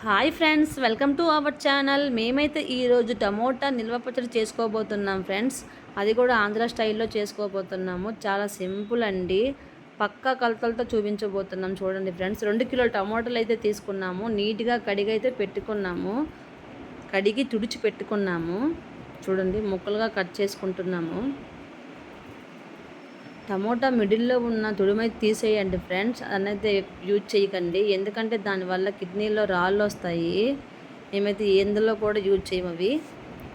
Hi friends, welcome to our channel. మేమైతే ఈరోజు tomato నిల్వ పచ్చడి చేసుకోబోతున్నాం ఫ్రెండ్స్. అది కూడా ఆంధ్ర స్టైల్లో చేసుకోబోతున్నాము. చాలా సింపుల్ అండి. పక్కా కొలతలతో చూపించబోతున్నాం. చూడండి ఫ్రెండ్స్, 2 కిలోల టమోటాలు అయితే తీసుకున్నాము. నీట్గా కడిగి అయితే పెట్టుకున్నాము. కడిగి తుడిచి పెట్టుకున్నాము. చూడండి, ముక్కలుగా కట్ చేసుకుంటున్నాము. టమోటా మిడిల్లో ఉన్న తుడిమైతే తీసేయండి ఫ్రెండ్స్. అదైతే యూజ్ చేయకండి, ఎందుకంటే దానివల్ల కిడ్నీలో రాళ్ళు వస్తాయి. మేమైతే ఎందులో కూడా యూజ్ చేయము అవి.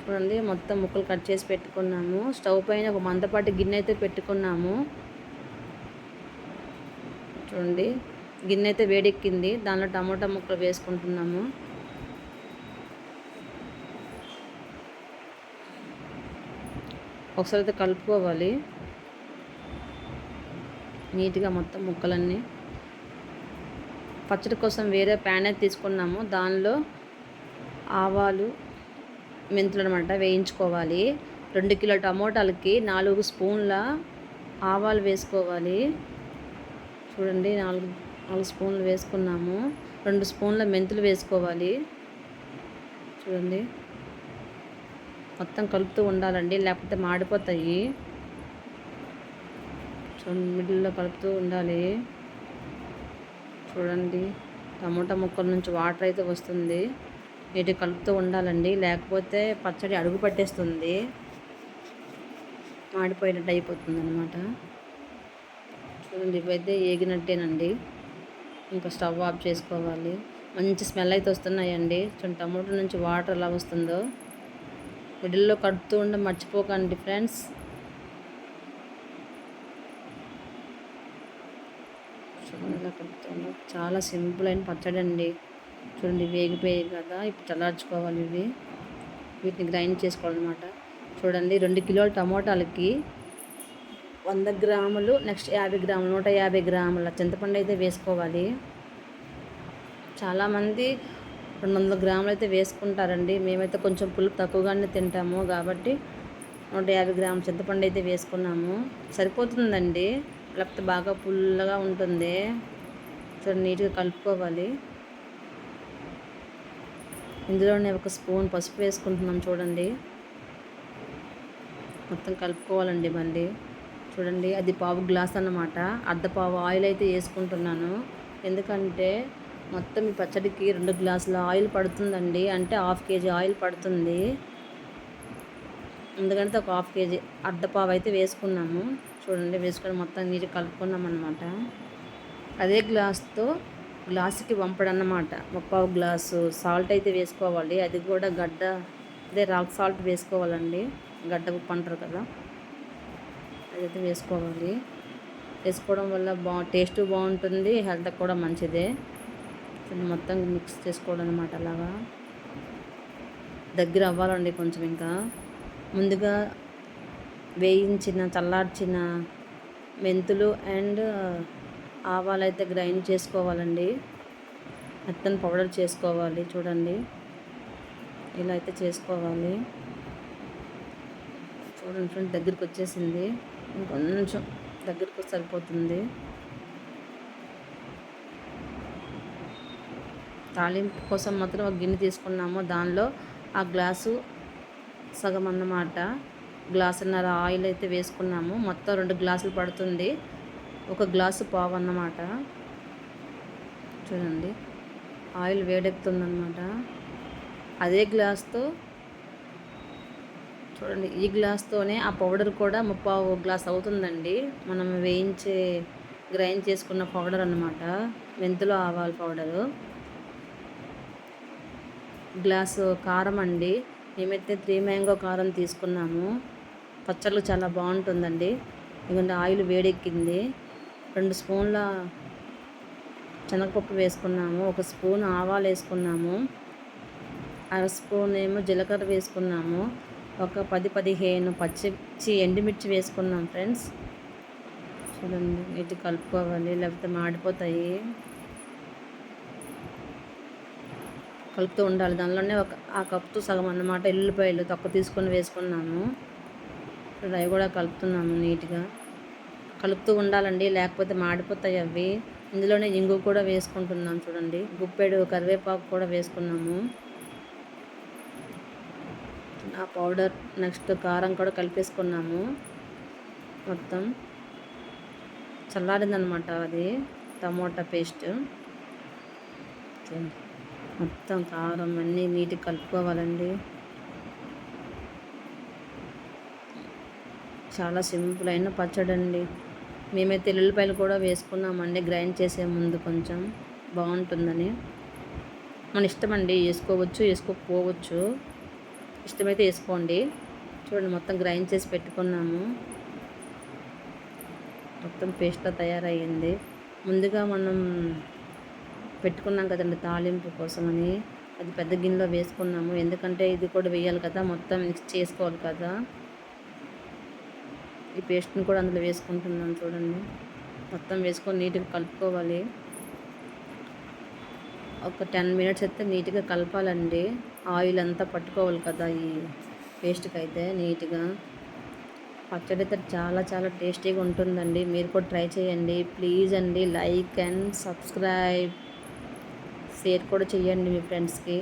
చూడండి, మొత్తం ముక్కలు కట్ చేసి పెట్టుకున్నాము. స్టవ్ పైన ఒక మందపాటి గిన్నె అయితే పెట్టుకున్నాము. చూడండి, గిన్నె అయితే వేడెక్కింది. దానిలో టమోటా ముక్కలు వేసుకుంటున్నాము. ఒకసారి అయితే కలుపుకోవాలి నీట్గా మొత్తం ముక్కలన్నీ. పచ్చడి కోసం వేరే ప్యాన్ అయితే తీసుకున్నాము. దానిలో ఆవాలు, మెంతులు అనమాట వేయించుకోవాలి. 2 కిలోల టమోటాలకి 4 స్పూన్ల ఆవాలు వేసుకోవాలి. చూడండి, 4 స్పూన్లు వేసుకున్నాము. 2 స్పూన్ల మెంతులు వేసుకోవాలి. చూడండి, మొత్తం కలుపుతూ ఉండాలండి, లేకపోతే మాడిపోతాయి. మిడిల్లో కలుపుతూ ఉండాలి. చూడండి, టమోటా ముక్కల నుంచి వాటర్ అయితే వస్తుంది. నీటి కలుపుతూ ఉండాలండి, లేకపోతే పచ్చడి అడుగు పట్టేస్తుంది, మాడిపోయినట్టు అయిపోతుంది అనమాట. చూడండి, ఇవైతే ఏగినట్టేనండి. ఇంకా స్టవ్ ఆఫ్ చేసుకోవాలి. మంచి స్మెల్ అయితే వస్తున్నాయండి. చూడండి, టమోటా నుంచి వాటర్ ఎలా వస్తుందో. మిడిల్లో కలుపుతూ ఉండడం మర్చిపోకండి ఫ్రెండ్స్. ఇలా కలుపుతాను. చాలా సింపుల్ అయిన పచ్చడి అండి. చూడండి, వేగిపోయాయి కదా, ఇప్పుడు చల్లార్చుకోవాలి ఇవి. వీటిని గ్రైండ్ చేసుకోవాలన్నమాట. చూడండి, 2 కిలోల టమోటాలకి 100 గ్రాములు, నెక్స్ట్ 50 గ్రాములు, 150 గ్రాముల చింతపండు అయితే వేసుకోవాలి. చాలామంది 200 గ్రాములు అయితే వేసుకుంటారండి. మేమైతే కొంచెం పులుపు తక్కువగానే తింటాము కాబట్టి 150 గ్రాముల చింతపండు అయితే వేసుకున్నాము. సరిపోతుందండి, లేకపోతే బాగా పుల్లగా ఉంటుంది. చూడండి, నీట్గా కలుపుకోవాలి. ఇందులోనే 1 స్పూన్ పసుపు వేసుకుంటున్నాం. చూడండి, మొత్తం కలుపుకోవాలండి మళ్ళీ. చూడండి, అది పావు గ్లాస్ అన్నమాట. అర్ధపావు ఆయిల్ అయితే వేసుకుంటున్నాను, ఎందుకంటే మొత్తం ఈ పచ్చడికి 2 గ్లాసుల ఆయిల్ పడుతుందండి. అంటే 1/2 కేజీ ఆయిల్ పడుతుంది. ఎందుకంటే ఒక 1/2 కేజీ అర్ధపావు అయితే వేసుకున్నాము. చూడండి, వేసుకొని మొత్తం నీరు కలుపుకున్నాం అన్నమాట. అదే గ్లాసుకి వంపడన్నమాట. 1/4 గ్లాసు సాల్ట్ అయితే వేసుకోవాలి. అది కూడా అదే రాక్ సాల్ట్ వేసుకోవాలండి. గడ్డ ఉప్పు అంటారు కదా, అదైతే వేసుకోవాలి. వేసుకోవడం వల్ల టేస్ట్ బాగుంటుంది, హెల్త్కి కూడా మంచిదే. మొత్తం మిక్స్ చేసుకోవడం అన్నమాట. అలాగా దగ్గర అవ్వాలండి కొంచెం. ఇంకా ముందుగా వేయించిన చల్లార్చిన మెంతులు అండ్ ఆవాలు అయితే గ్రైండ్ చేసుకోవాలండి. మొత్తం పౌడర్ చేసుకోవాలి. చూడండి, ఇలా అయితే చేసుకోవాలి. చూడండి ఫ్రెండ్స్, దగ్గరికి వచ్చేసింది. ఇంకొంచెం దగ్గరికి సరిపోతుంది. తాలింపు కోసం మాత్రం ఒక గిన్నె తీసుకున్నాము. దానిలో ఆ గ్లాసు సగం అన్నమాట, గ్లాసున్నర ఆయిల్ అయితే వేసుకున్నాము. మొత్తం 2 గ్లాసులు పడుతుంది. 1 గ్లాసు పావు అన్నమాట. చూడండి, ఆయిల్ వేడెక్కుతుందన్నమాట. అదే గ్లాస్తో చూడండి, ఈ గ్లాస్తోనే ఆ పౌడర్ కూడా 3/4 గ్లాస్ అవుతుందండి. మనం గ్రైండ్ చేసుకున్న పౌడర్ అన్నమాట, మెంతులు ఆవాల పౌడరు. గ్లాసు కారం అండి. మేమైతే 3 మ్యాంగో కారం తీసుకున్నాము. పచ్చళ్ళు చాలా బాగుంటుందండి. ఎందుకంటే ఆయిల్ వేడెక్కింది. 2 స్పూన్ల శనగపప్పు వేసుకున్నాము. 1 స్పూన్ ఆవాలు వేసుకున్నాము. 1/2 స్పూన్ ఏమో జీలకర్ర వేసుకున్నాము. ఒక 10-15 ఎండుమిర్చి వేసుకున్నాం ఫ్రెండ్స్. చూడండి, ఇటు కలుపుకోవాలి, లేకపోతే మాడిపోతాయి. కలుపుతూ ఉండాలి. దానిలోనే ఆ కప్పుతో సగం అన్నమాట ఎల్లుల్లిపాయలు తక్కువ తీసుకొని వేసుకున్నాము. అవి కూడా కలుపుతున్నాము. నీట్గా కలుపుతూ ఉండాలండి, లేకపోతే మాడిపోతాయి అవి. ఇందులోనే ఇంగు కూడా వేసుకుంటున్నాం చూడండి. గుప్పెడు కరివేపాకు కూడా వేసుకున్నాము. ఆ పౌడర్ నెక్స్ట్ కారం కూడా కలిపేసుకున్నాము. మొత్తం చల్లారిందనమాట అది టమోటా పేస్ట్. మొత్తం కారం అన్నీ నీట్గా కలుపుకోవాలండి. చాలా సింపుల్ అయిన పచ్చడి అండి. మేమైతే ఎల్లుల్లిపాయలు కూడా వేసుకున్నామండి గ్రైండ్ చేసే ముందు కొంచెం బాగుంటుందని. మన ఇష్టం అండి, వేసుకోవచ్చు వేసుకోకపోవచ్చు, ఇష్టమైతే వేసుకోండి. చూడండి మొత్తం గ్రైండ్ చేసి పెట్టుకున్నాము. మొత్తం పేస్ట్లా తయారయ్యింది. ముందుగా మనం పెట్టుకున్నాం కదండి తాలింపు కోసమని, అది పెద్ద గిన్నెలో వేసుకున్నాము. ఎందుకంటే ఇది కూడా వేయాలి కదా, మొత్తం మిక్స్ చేసుకోవాలి కదా. ఈ పేస్ట్ని కూడా అందులో వేసుకుంటున్నాను చూడండి. మొత్తం వేసుకొని నీట్గా కలుపుకోవాలి. ఒక 10 మినిట్స్ అయితే నీట్గా కలపాలండి. ఆయిల్ అంతా పట్టుకోవాలి కదా ఈ పేస్ట్కి అయితే నీట్గా. పచ్చడి అయితే చాలా చాలా టేస్టీగా ఉంటుందండి. మీరు కూడా ట్రై చేయండి ప్లీజ్ అండి. లైక్ అండ్ సబ్స్క్రైబ్, షేర్ కూడా చేయండి మీ ఫ్రెండ్స్కి.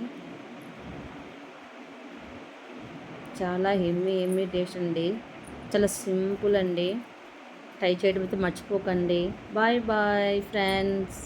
చాలా ఎమ్మీ టేస్ట్ అండి. చాలా సింపుల్ అండి. ట్రై చేయడం అయితే మర్చిపోకండి. Bye bye friends.